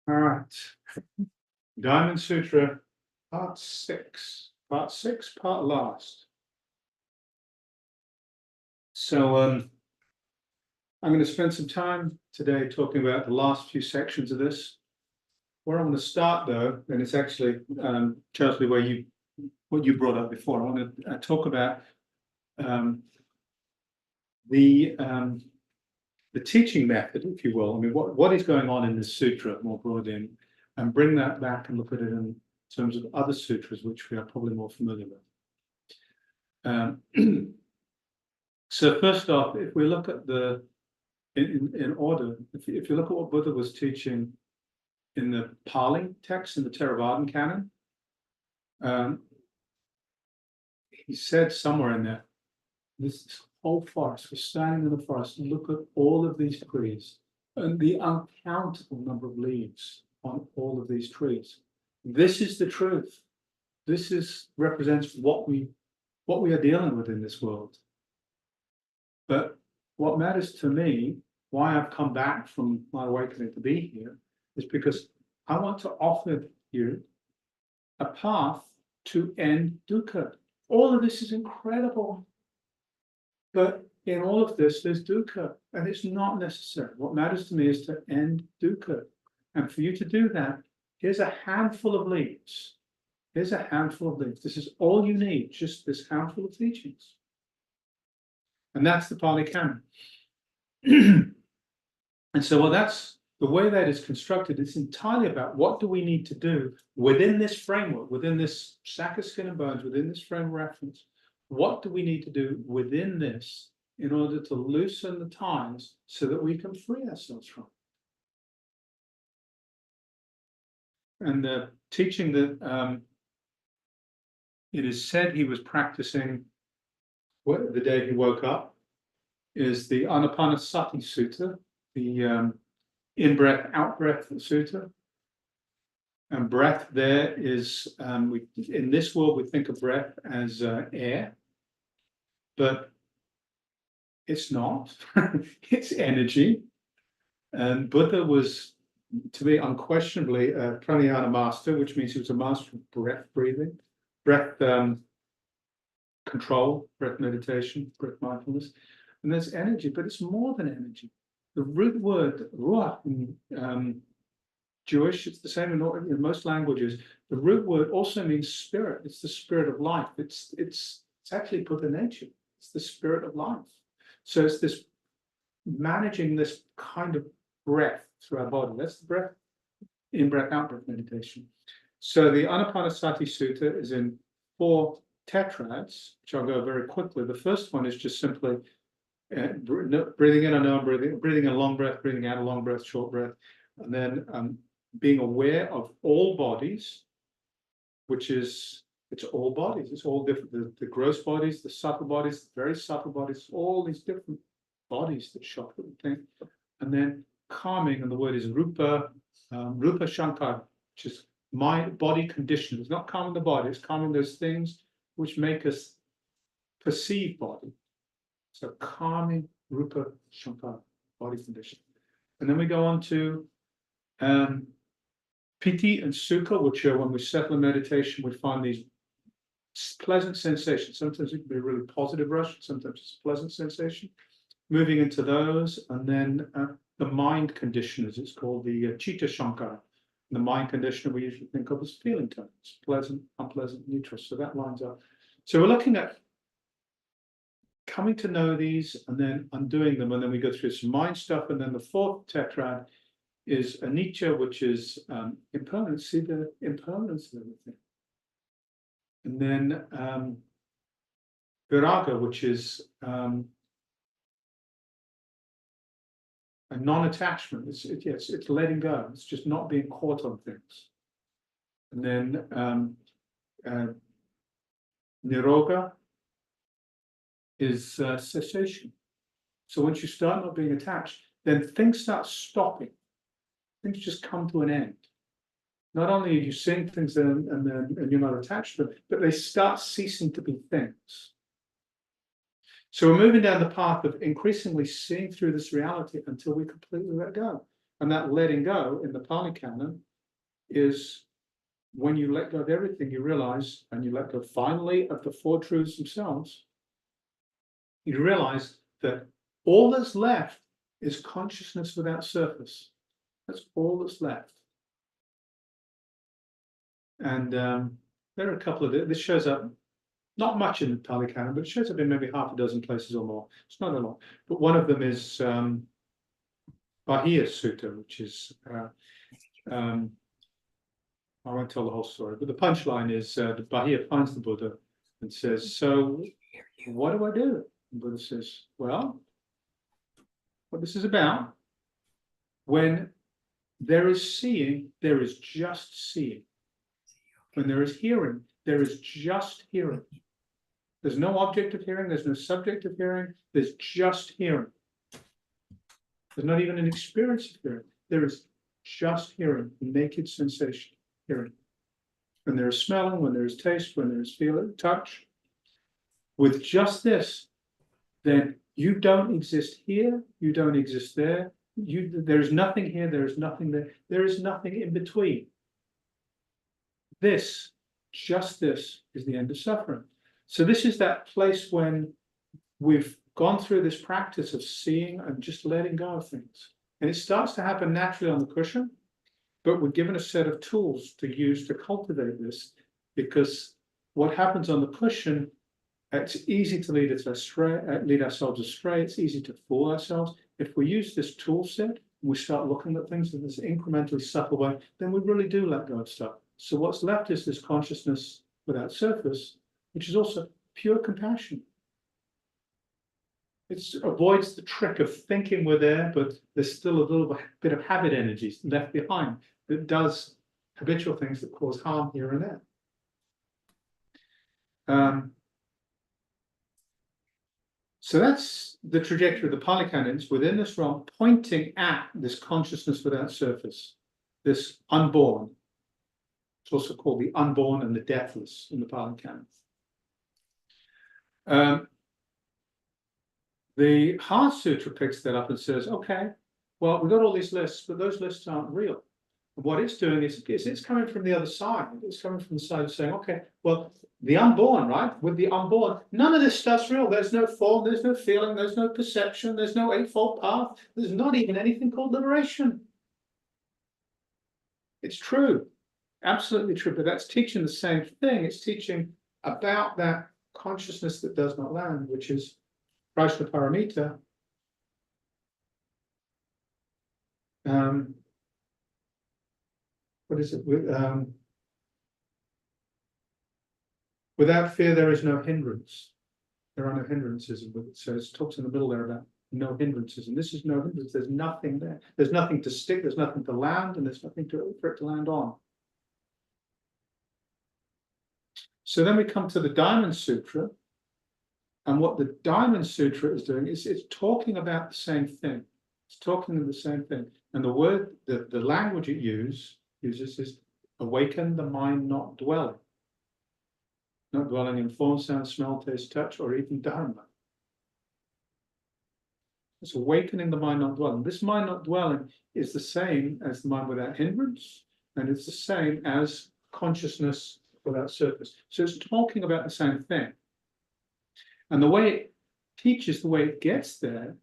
All right. Diamond Sutra, part six, part last. So I'm going to spend some time today talking about the last few sections of this. Where I'm going to start, though, and it's actually Chelsea, what you brought up before. I want to talk about the teaching method, if you will. I mean, what is going on in this sutra more broadly, and bring that back and look at it in terms of other sutras, which we are probably more familiar with. So first off, if we look at in order, if you look at what Buddha was teaching in the Pali text, in the Theravadan canon, he said somewhere in there, this whole forest, we're standing in the forest, and look at all of these trees and the uncountable number of leaves on all of these trees. This is the truth. This represents what we are dealing with in this world. But what matters to me, why I've come back from my awakening to be here, is because I want to offer you a path to end dukkha. All of this is incredible. But in all of this, there's dukkha, and it's not necessary. What matters to me is to end dukkha. And for you to do that, here's a handful of leaves. Here's a handful of leaves. This is all you need, just this handful of teachings. And that's the Pali Canon. And so, that's the way that is constructed. It's entirely about what do we need to do within this framework, within this sack of skin and bones, within this frame of reference. What do we need to do within this in order to loosen the ties so that we can free ourselves from it? And the teaching that it is said he was practicing the day he woke up is the Anapanasati Sutta, the in-breath, out-breath Sutta. And breath there is, in this world, we think of breath as air, but it's not. It's energy. And Buddha was, to me, unquestionably a pranayama master, which means he was a master of breath breathing, breath control, breath meditation, breath mindfulness. And there's energy, but it's more than energy. The root word, ruach, in Jewish, it's the same in most languages. The root word also means spirit. It's the spirit of life. It's actually Buddha nature. It's the spirit of life. So it's this managing this kind of breath through our body. That's the breath, in-breath, out-breath meditation. So the Anapanasati Sutta is in 4 tetrads, which I'll go very quickly. The first one is just simply breathing in, I know I'm breathing in a long breath, breathing out a long breath, short breath, and then being aware of all bodies, which is, it's all bodies, it's all different, the gross bodies, the subtle bodies, the very subtle bodies, all these different bodies that show up, think. And then calming, and the word is rupa shankar, which is my body condition. It's not calming the body, it's calming those things which make us perceive body. So calming rupa shankar, body condition. And then we go on to piti and sukha, which are when we settle in meditation, we find these pleasant sensations. Sometimes it can be a really positive rush, sometimes it's a pleasant sensation. Moving into those, and then the mind condition, as it's called, the chitta shankara. The mind condition we usually think of as feeling tones, pleasant, unpleasant, neutral. So that lines up. So we're looking at coming to know these and then undoing them, and then we go through some mind stuff, and then the 4th tetrad is anicca, which is impermanence. See the impermanence of everything. And then viraga, which is a non-attachment. It's letting go. It's just not being caught on things. And then niroga is cessation. So once you start not being attached, then things start stopping. Things just come to an end. Not only are you seeing things and you're not attached to them, but they start ceasing to be things. So we're moving down the path of increasingly seeing through this reality until we completely let go. And that letting go in the Pali Canon is when you let go of everything, you realize, and you let go finally of the four truths themselves, you realize that all that's left is consciousness without surface. That's all that's left. And there are a couple of, this shows up, not much in the Pali Canon, but it shows up in maybe half a dozen places or more. It's not a lot. But one of them is Diamond Sutra, which is, I won't tell the whole story, but the punchline is the Bahia finds the Buddha and says, so what do I do? The Buddha says, well, what this is about, when there is seeing, there is just seeing. When there is hearing, there is just hearing. There's no object of hearing, there's no subject of hearing, there's just hearing. There's not even an experience of hearing. There is just hearing, naked sensation, hearing. When there is smelling, when there is taste, when there is feeling, touch. With just this, then you don't exist here, you don't exist there. There is nothing here, there is nothing there. There is nothing in between. This, just this, is the end of suffering. So this is that place when we've gone through this practice of seeing and just letting go of things. And it starts to happen naturally on the cushion, but we're given a set of tools to use to cultivate this, because what happens on the cushion, it's easy to lead ourselves astray. It's easy to fool ourselves. If we use this tool set, and we start looking at things in this incrementally subtle way, then we really do let go of stuff. So what's left is this consciousness without surface, which is also pure compassion. It avoids the trick of thinking we're there, but there's still a little bit of habit energy left behind that does habitual things that cause harm here and there. So that's the trajectory of the Pali Canons within this realm, pointing at this consciousness without surface, this unborn. It's also called the unborn and the deathless in the Pali Canon. The Heart Sutra picks that up and says, okay, well, we've got all these lists, but those lists aren't real. And what it's doing is it's coming from the other side. It's coming from the side of saying, okay, well, the unborn, right? With the unborn, none of this stuff's real. There's no form, there's no feeling, there's no perception, there's no eightfold path. There's not even anything called liberation. It's true, absolutely true, but that's teaching the same thing. It's teaching about that consciousness that does not land, which is Prajna Paramita. What is it? Without fear, there is no hindrance. There are no hindrances. So it talks in the middle there about no hindrances. And this is no hindrance. There's nothing there. There's nothing to stick. There's nothing to land. And there's nothing for it to land on. So then we come to the Diamond Sutra. And what the Diamond Sutra is doing is it's talking about the same thing. It's talking of the same thing. And the word, the language it uses is awaken the mind not dwelling. Not dwelling in form, sound, smell, taste, touch, or even dharma. It's awakening the mind not dwelling. This mind not dwelling is the same as the mind without hindrance, and it's the same as consciousness without surface. So it's talking about the same thing. And the way it teaches, the way it gets there,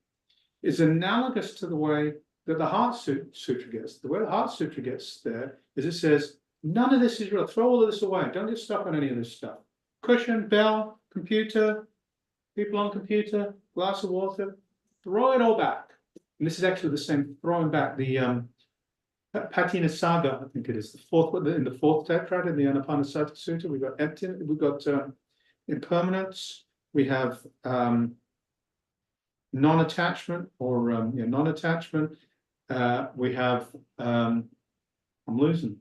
is analogous to the way that the Heart Sutra gets. The way the Heart Sutra gets there is it says, none of this is real. Throw all of this away. Don't get stuck on any of this stuff. Cushion, bell, computer, people on computer, glass of water, throw it all back. And this is actually the same, throwing back the Patina Saga, I think it is, in the fourth tetrad in the Anapanasati Sutta. We've got empty, we've got impermanence, we have non-attachment or non-attachment. We have, I'm losing.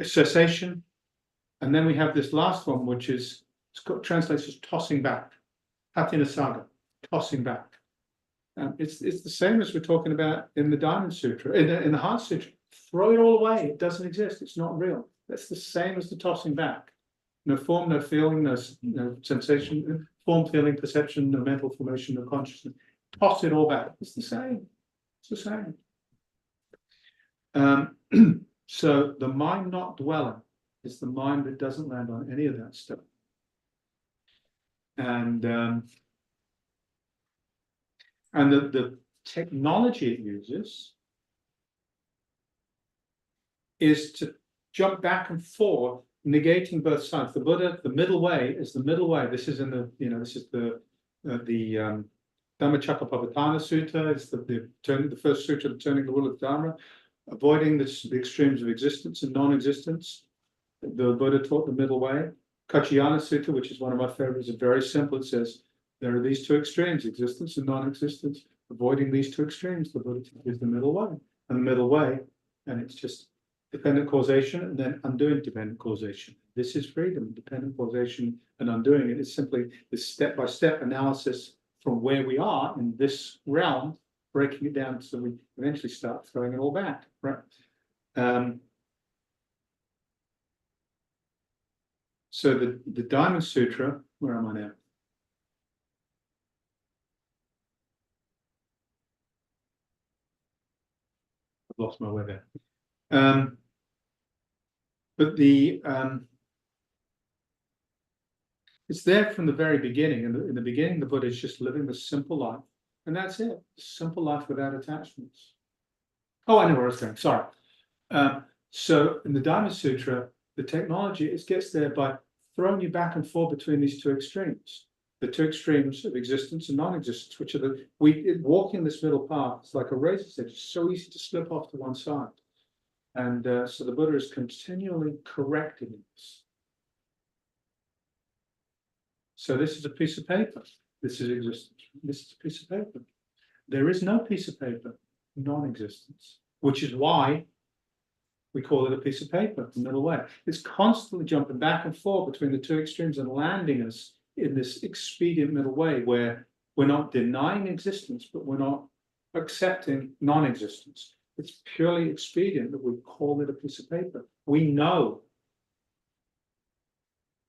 Cessation. And then we have this last one, which is, translates as tossing back. Patina Saga, tossing back. It's the same as we're talking about in the Diamond Sutra, in the Heart Sutra. Throw it all away. It doesn't exist. It's not real. That's the same as the tossing back. No form, no feeling, no sensation, form, feeling, perception, no mental formation, no consciousness. toss it all back. It's the same. It's the same. So the mind not dwelling is the mind that doesn't land on any of that stuff. And the technology it uses is to jump back and forth, negating both sides. The Buddha, the middle way is the middle way. This is in the, this is the Dhammacakkappavattana Sutta. It's the first sutra, the turning the wheel of Dharma, avoiding the extremes of existence and non-existence. The Buddha taught the middle way. Kaccayana Sutta, which is one of my favorites, is very simple. It says there are these two extremes, existence and non-existence. Avoiding these two extremes, the Buddha is the middle way. And the middle way, and it's just dependent causation and then undoing dependent causation. This is freedom. Dependent causation and undoing it is simply this step-by-step analysis from where we are in this realm, breaking it down so we eventually start throwing it all back, right? So the Diamond Sutra, where am I now? I've lost my way there. But it's there from the very beginning. In the beginning, the Buddha is just living the simple life, and that's it. Simple life without attachments. Oh, I know where I was going. Sorry. So in the Diamond Sutra, the technology gets there by throwing you back and forth between these two extremes. The two extremes of existence and non-existence, which are walking this middle path. It's like a razor's edge. It's so easy to slip off to one side. And so the Buddha is continually correcting this. So this is a piece of paper. This is existence. This is a piece of paper. There is no piece of paper, non-existence, which is why we call it a piece of paper, the middle way. It's constantly jumping back and forth between the two extremes and landing us in this expedient middle way where we're not denying existence, but we're not accepting non-existence. It's purely expedient that we call it a piece of paper. We know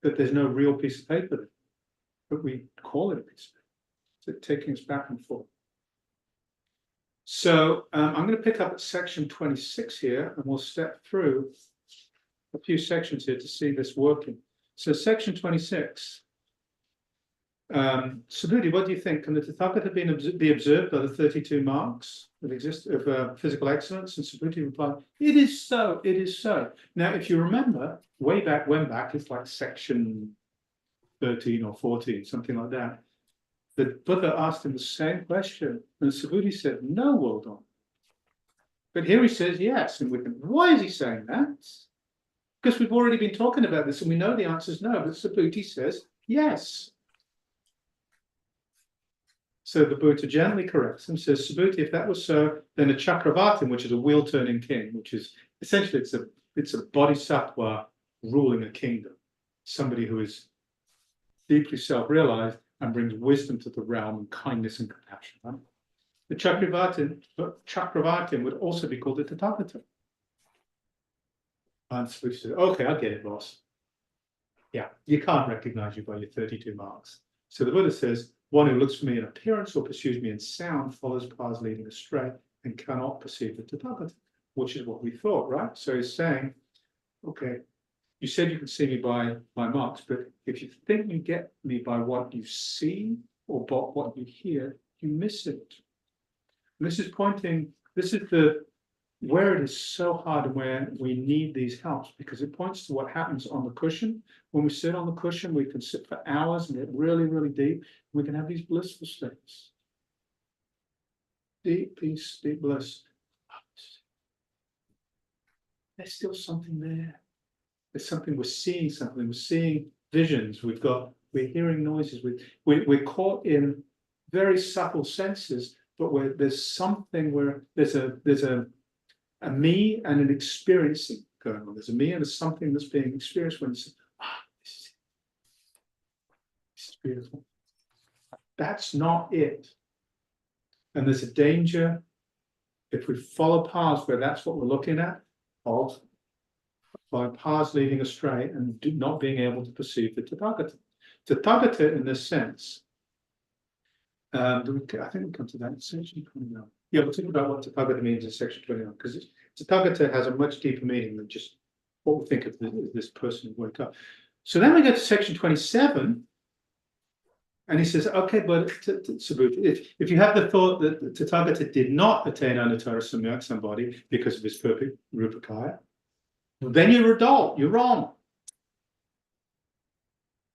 that there's no real piece of paper there, but we call it a piece of paper. So taking us back and forth. So I'm going to pick up at section 26 here, and we'll step through a few sections here to see this working. So section 26. Subhuti, what do you think? Can the Tathagata be observed by the 32 marks of physical excellence? And Subhuti replied, it is so, it is so. Now, if you remember, way back, it's like section 13 or 14, something like that. The Buddha asked him the same question, and Subhuti said, no, well done. But here he says yes, and we can, why is he saying that? Because we've already been talking about this, and we know the answer is no, but Subhuti says yes. So the Buddha gently corrects him, says, Subhuti, if that was so, then a Chakravartin, which is a wheel-turning king, which is essentially it's a bodhisattva ruling a kingdom, somebody who is deeply self-realized and brings wisdom to the realm and kindness and compassion. Right? The Chakravartin would also be called the Tathagata. And Subhuti says, okay, I get it, boss. Yeah, you can't recognize you by your 32 marks. So the Buddha says, one who looks for me in appearance or pursues me in sound follows paths leading astray and cannot perceive the Tathagata, which is what we thought, right? So he's saying, okay, you said you could see me by my marks, but if you think you get me by what you see or by what you hear, you miss it. And this is where it is so hard and where we need these helps, because it points to what happens on the cushion. When we sit on the cushion, we can sit for hours and get really, really deep. We can have these blissful states. Deep peace, deep bliss. There's still something there. There's something, we're seeing visions, we're hearing noises, we're caught in very subtle senses, but there's something where there's a me and an experiencing going on. There's a me and there's something that's being experienced when it's, this is beautiful. That's not it. And there's a danger if we follow paths where that's what we're looking at, of by paths leading astray and not being able to perceive the Tathagata. Tathagata, in this sense, I think we'll come to that in section 29. Yeah, we'll talk about what Tathagata means in section 29, because Tathagata has a much deeper meaning than just what we think of this person who woke up. So then we get to section 27, and he says, okay, but Subhuti, if you have the thought that Tathagata did not attain Anuttara Samyak Sambodhi because of his perfect Rupakaya, then you're adult, you're wrong.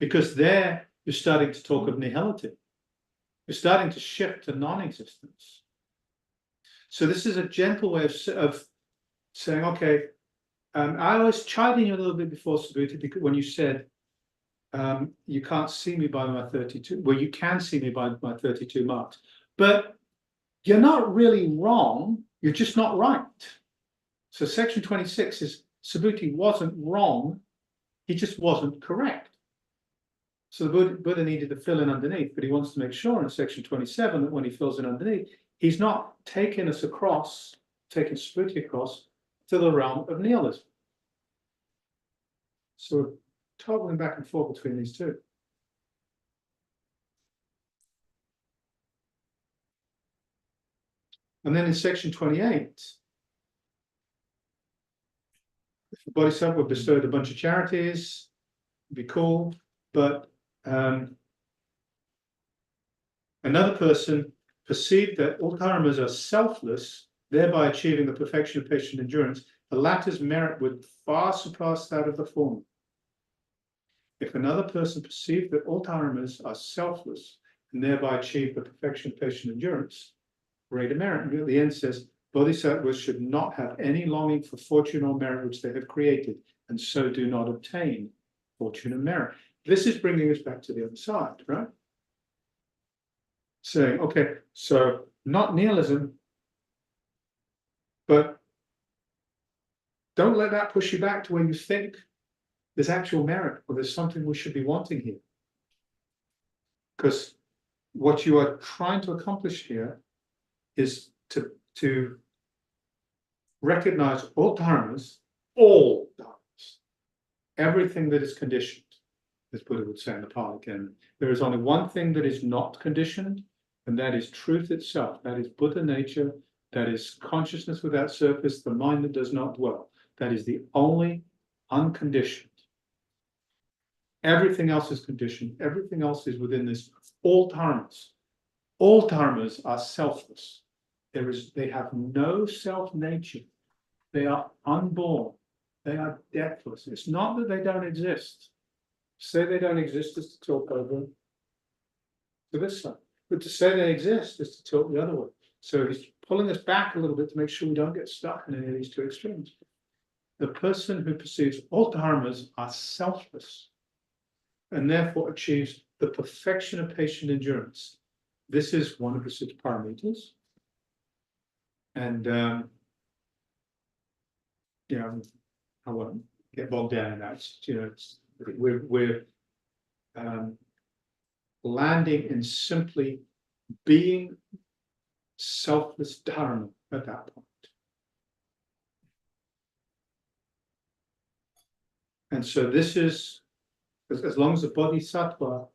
Because there you're starting to talk of nihility. You're starting to shift to non-existence. So this is a gentle way of saying, okay, I was chiding you a little bit before, Subhuti, because when you said, you can't see me by my 32, well, you can see me by my 32 marks, but you're not really wrong, you're just not right. So section 26 is, Subhuti wasn't wrong, he just wasn't correct. So the Buddha needed to fill in underneath, but he wants to make sure in section 27 that when he fills in underneath, he's not taking us across, taking Subhuti across to the realm of nihilism. So we're toggling back and forth between these two. And then in section 28, if the Bodhisattva bestowed a bunch of charities, it'd be cool, but another person perceived that all dharmas are selfless, thereby achieving the perfection of patient endurance. The latter's merit would far surpass that of the former. If another person perceived that all dharmas are selfless and thereby achieve the perfection of patient endurance, greater merit. And at the end says, Bodhisattvas should not have any longing for fortune or merit which they have created, and so do not obtain fortune and merit. This is bringing us back to the other side, right? Saying, okay, so not nihilism, but don't let that push you back to where you think there's actual merit or there's something we should be wanting here. Because what you are trying to accomplish here is to recognize all dharmas, everything that is conditioned, as Buddha would say in the Pali Canon. There is only one thing that is not conditioned, and that is truth itself. That is Buddha nature. That is consciousness without surface, the mind that does not dwell. That is the only unconditioned. Everything else is conditioned. Everything else is within this. All dharmas are selfless. They have no self-nature. They are unborn. They are deathless. It's not that they don't exist. Say they don't exist is to talk over to this side. But to say they exist is to tilt the other way. So he's pulling us back a little bit to make sure we don't get stuck in any of these two extremes. The person who perceives all dharmas are selfless and therefore achieves the perfection of patient endurance. This is one of the 6 paramitas. And I won't get bogged down in that. We're landing in simply being selfless dharma at that point. And so this is, as long as the bodhisattva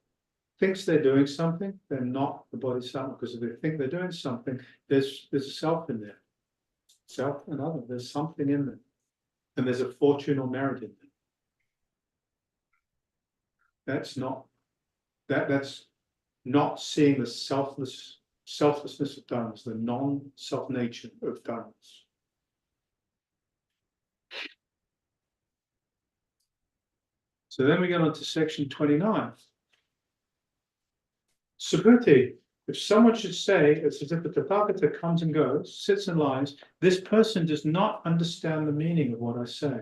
thinks they're doing something, they're not the bodhisattva, because if they think they're doing something, there's a self in there. Self and other, there's something in them. And there's a fortune or merit in them. That's not seeing the selflessness of dharmas, the non-self nature of dharmas. So then we get on to section 29. Subhuti, if someone should say, it's as if the Tathagata comes and goes, sits and lies, this person does not understand the meaning of what I say.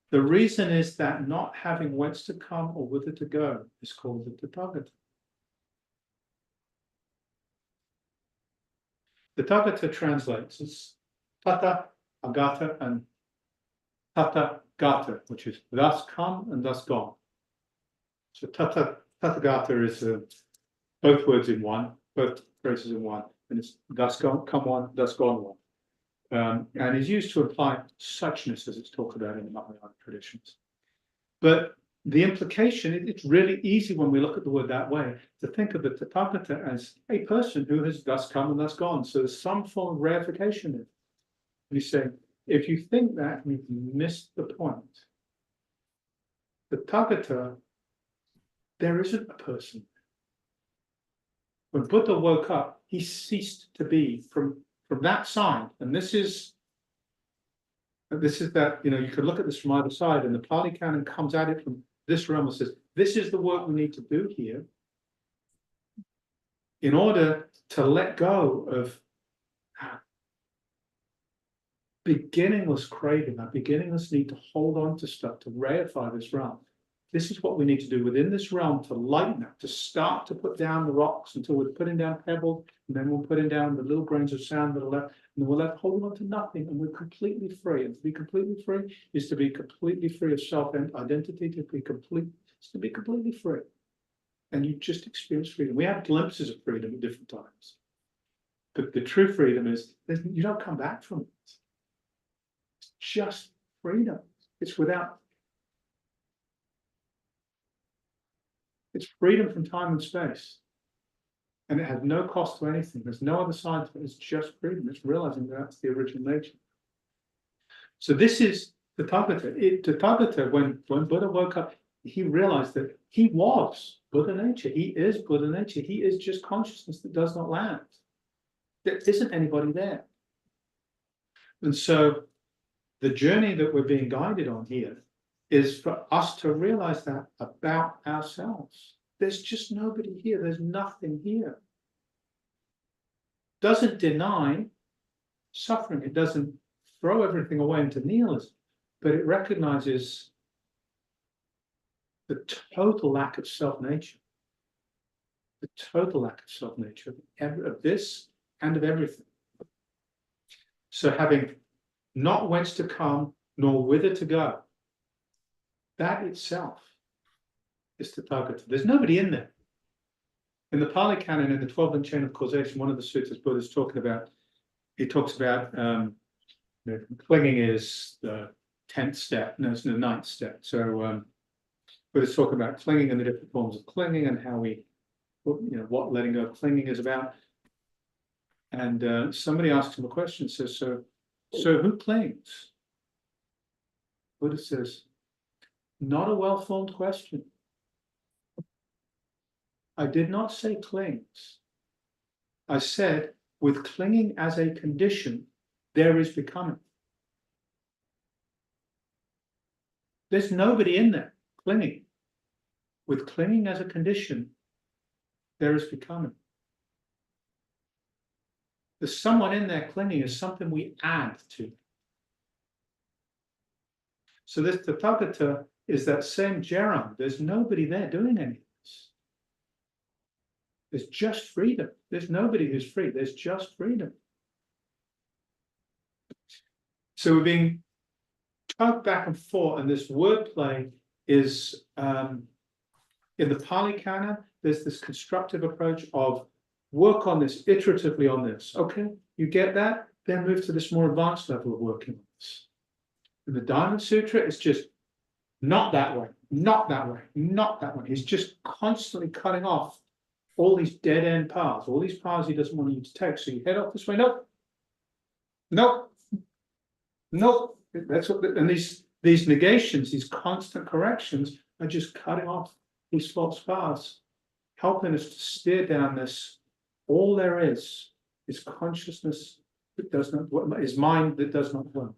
The reason is that not having whence to come or whither to go is called the Tathagata. The Tathagata translates as Tata, Agata, and Tata Gata, which is thus come and thus gone. So Tathagata is both words in one, both phrases in one, and it's thus come one, thus gone one. And is used to imply suchness as it's talked about in the Mahayana traditions. But the implication, it's really easy when we look at the word that way to think of the Tathagata as a person who has thus come and thus gone. So there's some form of reification in it. You say, if you think that, you've missed the point. The Tathagata, there isn't a person. When Buddha woke up, he ceased to be from that side. And this is that, you could look at this from either side, and the Pali Canon comes at it from this realm and says, this is the work we need to do here in order to let go of beginningless craving, our beginningless need to hold on to stuff, to reify this realm. This is what we need to do within this realm to lighten up, to start to put down the rocks until we're putting down pebbles, and then we're putting down the little grains of sand that are left, and we're left holding on to nothing, and we're completely free. And to be completely free is to be completely free of self-identity, to be completely free. And you just experience freedom. We have glimpses of freedom at different times. But the true freedom is you don't come back from it. It's just freedom. It's freedom from time and space. And it has no cost to anything. There's no other side to it. It's just freedom. It's realizing that's the original nature. So this is the Tathagata. Tathagata, when Buddha woke up, he realized that he was Buddha nature. He is Buddha nature. He is just consciousness that does not land. There isn't anybody there. And so the journey that we're being guided on here is for us to realize that about ourselves. There's just nobody here. There's nothing here. Doesn't deny suffering. It doesn't throw everything away into nihilism, but it recognizes the total lack of self-nature. The total lack of self-nature of this and of everything. So having not whence to come, nor whither to go, that itself is Tathagata. There's nobody in there. In the Pali Canon, in the 12-link chain of causation, one of the sutras Buddha's talking about, he talks about clinging is the 10th step, no, it's the 9th step. So Buddha's talking about clinging and the different forms of clinging and how what letting go of clinging is about. And somebody asks him a question, says, so who clings? Buddha says, not a well-formed question. I did not say clings. I said, with clinging as a condition, there is becoming. There's nobody in there clinging. With clinging as a condition, there is becoming. There's someone in there clinging is something we add to. So this Tathagata is that same Jaram. There's nobody there doing any of this. There's just freedom. There's nobody who's free. There's just freedom. So we're being tugged back and forth, and this wordplay is in the Pali Canon. There's this constructive approach of work on this, iteratively on this. Okay, you get that? Then move to this more advanced level of working on this. In the Diamond Sutra, it's just not that way, not that way, not that way. He's just constantly cutting off all these dead-end paths, all these paths he doesn't want you to take. So you head off this way, nope, nope, nope. That's what, and these negations, these constant corrections are just cutting off these false paths, helping us to steer down this. All there is consciousness that does not, is mind that does not dwell.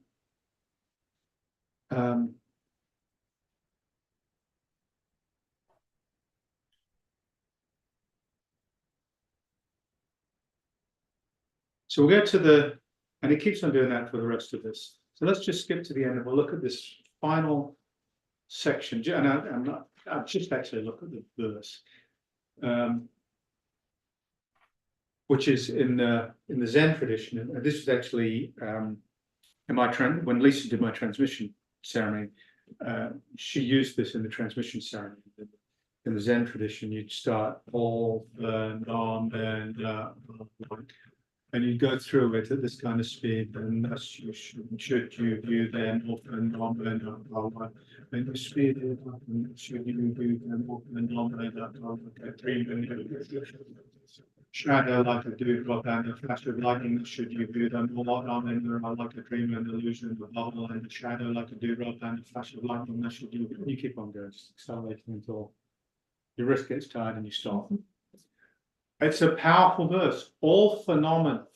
So we'll get to and it keeps on doing that for the rest of this. So let's just skip to the end and we'll look at this final section. And I'll just actually look at the verse, which is in the Zen tradition. And this was actually in when Lisa did my transmission ceremony. She used this in the transmission ceremony. In the Zen tradition, you'd start all and on and and you go through it at this kind of speed, and thus should you view them off and on and on, and you speed it up, and should you view them off and on and on, like a dream, and shadow like a dewdrop and a flash of lightning, should you view them all on and on, like a dream and illusion, a bubble and a shadow like a dewdrop and a flash of lightning, should you keep on going, just accelerating until your wrist gets tired and you stop. It's a powerful verse. All phenomena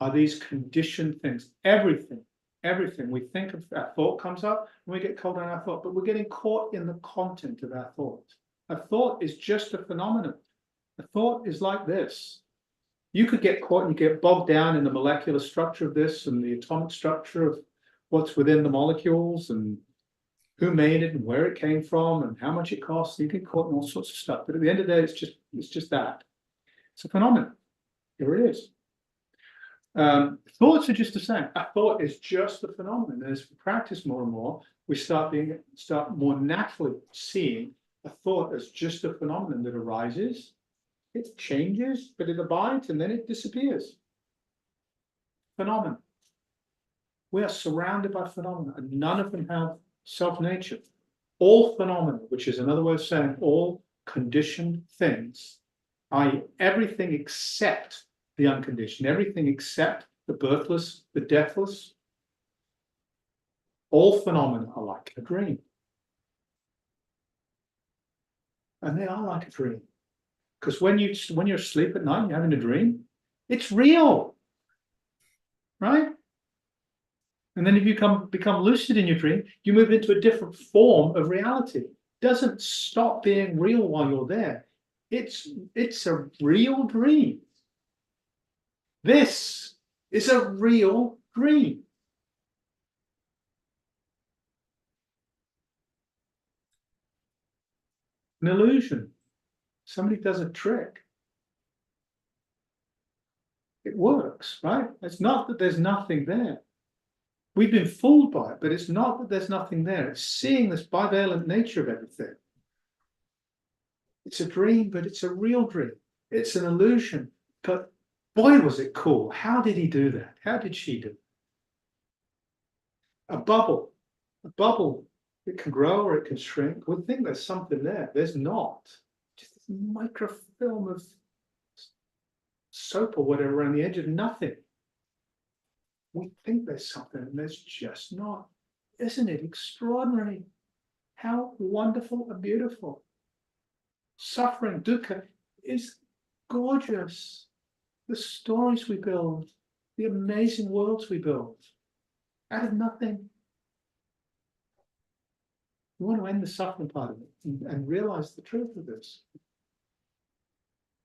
are these conditioned things. Everything we think of, our thought comes up and we get caught in our thought, but we're getting caught in the content of our thought. A thought is just a phenomenon. A thought is like this. You could get caught and you get bogged down in the molecular structure of this and the atomic structure of what's within the molecules and who made it and where it came from and how much it costs. You get caught in all sorts of stuff. But at the end of the day, it's just that. It's a phenomenon. Here it is. Thoughts are just the same. A thought is just a phenomenon. As we practice more and more, we start more naturally seeing a thought as just a phenomenon that arises. It changes, but it abides and then it disappears. Phenomenon. We are surrounded by phenomena, and none of them have self-nature. All phenomena, which is another way of saying all conditioned things, i.e., everything except the unconditioned, everything except the birthless, the deathless, all phenomena are like a dream. And they are like a dream. Because when you're asleep at night and you're having a dream, it's real. Right? And then if you become lucid in your dream, you move into a different form of reality. It doesn't stop being real while you're there. It's a real dream. This is a real dream. An illusion. Somebody does a trick. It works, right? It's not that there's nothing there. We've been fooled by it, but it's not that there's nothing there. It's seeing this bivalent nature of everything. It's a dream, but it's a real dream. It's an illusion, but boy, was it cool. How did he do that? How did she do it? A bubble. It can grow or it can shrink. We think there's something there. There's not. Just this microfilm of soap or whatever around the edge of nothing. We think there's something and there's just not. Isn't it extraordinary? How wonderful and beautiful. Suffering, dukkha, is gorgeous. The stories we build, the amazing worlds we build, out of nothing. We want to end the suffering part of it and realize the truth of this.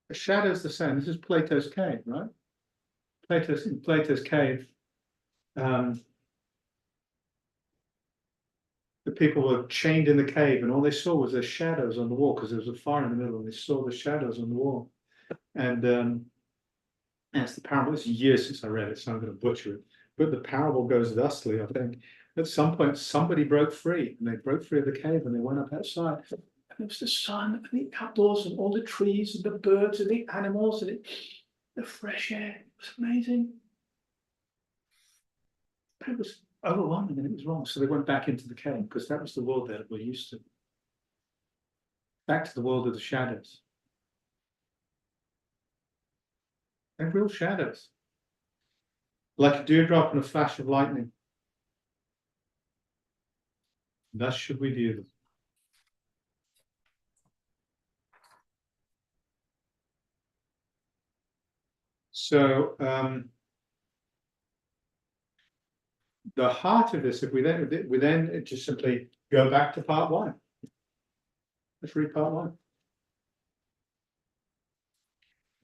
A shadow is the same. This is Plato's cave, right? In Plato's cave, the people were chained in the cave and all they saw was their shadows on the wall because there was a fire in the middle and they saw the shadows on the wall. And it's the parable. It's years since I read it, so I'm going to butcher it. But the parable goes thusly, I think. At some point, somebody broke free, and they broke free of the cave, and they went up outside. And it was the sun, and the outdoors, and all the trees, and the birds, and the animals, and the fresh air. It was amazing. But it was overwhelming, and it was wrong. So they went back into the cave, because that was the world that we're used to. Back to the world of the shadows. And real shadows. Like a dewdrop and a flash of lightning. Thus should we view them. So the heart of this, if we then just simply go back to part one. Let's read part one.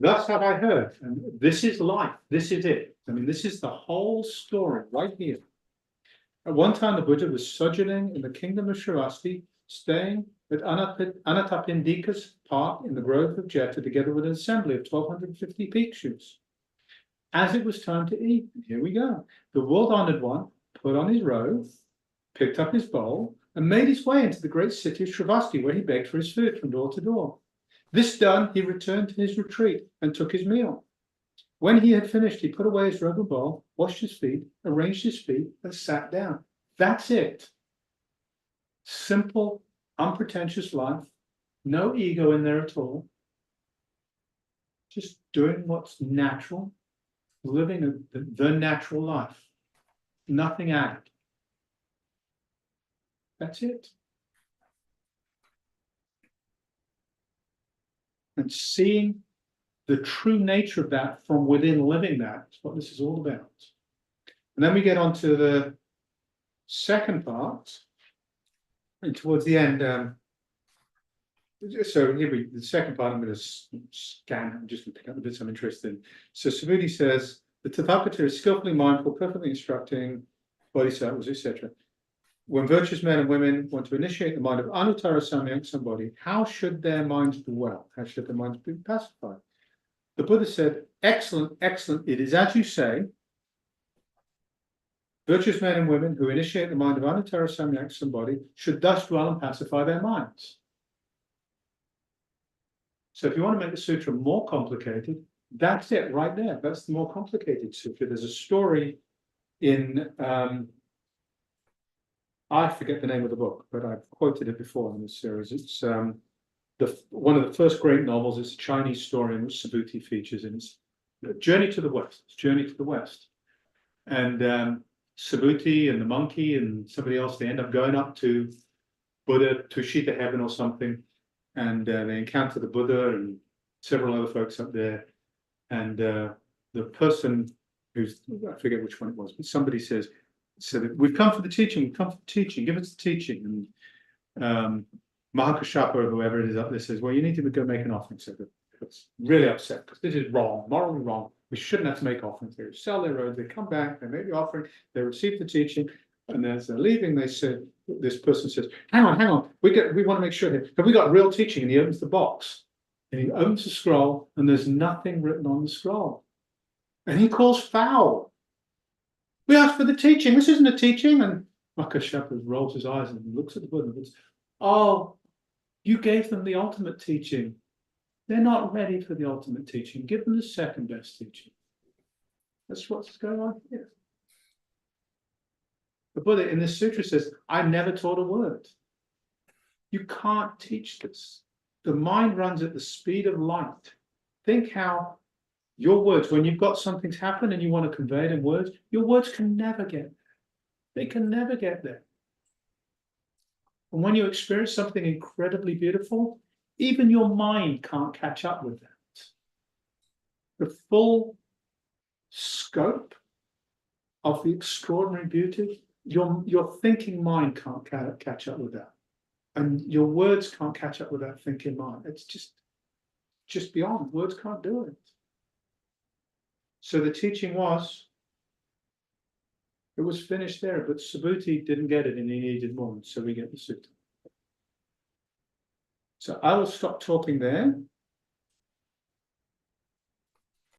Thus have I heard, and this is life, this is it. I mean, this is the whole story right here. At one time, the Buddha was sojourning in the kingdom of Shravasti, staying at Anathapindika's park in the grove of Jeta, together with an assembly of 1,250 bhikshus. As it was time to eat, here we go. The world-honored one put on his robe, picked up his bowl, and made his way into the great city of Shravasti, where he begged for his food from door to door. This done, he returned to his retreat and took his meal. When he had finished, he put away his robe and bowl, washed his feet, arranged his feet, and sat down. That's it. Simple, unpretentious life, no ego in there at all. Just doing what's natural, living the natural life, nothing added. That's it. And seeing the true nature of that from within living that is what this is all about. And then we get on to the second part, and towards the end, so here the second part, I'm going to scan, I'm just going to pick up the bits I'm interested in. So Subhuti says, the Tathagata is skillfully mindful, perfectly instructing bodhisattvas, etc. When virtuous men and women want to initiate the mind of Anuttara Samyak Sambodhi, how should their minds dwell? How should their minds be pacified? The Buddha said, excellent, excellent, it is as you say. Virtuous men and women who initiate the mind of Anuttara Samyak Sambodhi should thus dwell and pacify their minds. So if you want to make the sutra more complicated, that's it right there. That's the more complicated sutra. There's a story in, I forget the name of the book, but I've quoted it before in this series. It's one of the first great novels. It's a Chinese story in which Subhuti features, and it's Journey to the West. It's Journey to the West. And Subhuti and the monkey and somebody else, they end up going up to Buddha, Tushita heaven or something. And they encounter the Buddha and several other folks up there. And the person who's, I forget which one it was, but somebody says, we've come for the teaching, we've come for the teaching, give us the teaching. And Mahakashapa or whoever it is up there says, well, you need to go make an offering. So it's really upset because this is wrong, morally wrong. We shouldn't have to make offerings. They sell their roads, they come back, they make the offering, they receive the teaching. And as they're leaving, they said, this person says, hang on, we want to make sure that, have we got real teaching? And he opens the box and he opens the scroll and there's nothing written on the scroll. And he calls foul. We asked for the teaching. This isn't a teaching. And Mahakashapa rolls his eyes and looks at the Buddha and says, oh, you gave them the ultimate teaching. They're not ready for the ultimate teaching. Give them the second best teaching. That's what's going on here. The Buddha in this sutra says, I never taught a word. You can't teach this. The mind runs at the speed of light. Think how your words, when you've got something's happened and you want to convey it in words, your words can never get there. They can never get there. And when you experience something incredibly beautiful, even your mind can't catch up with that. The full scope of the extraordinary beauty, your thinking mind can't catch up with that. And your words can't catch up with that thinking mind. It's just beyond. Words can't do it. So the teaching was, it was finished there, but Subhuti didn't get it and he needed more. So we get the sutta. So I will stop talking there.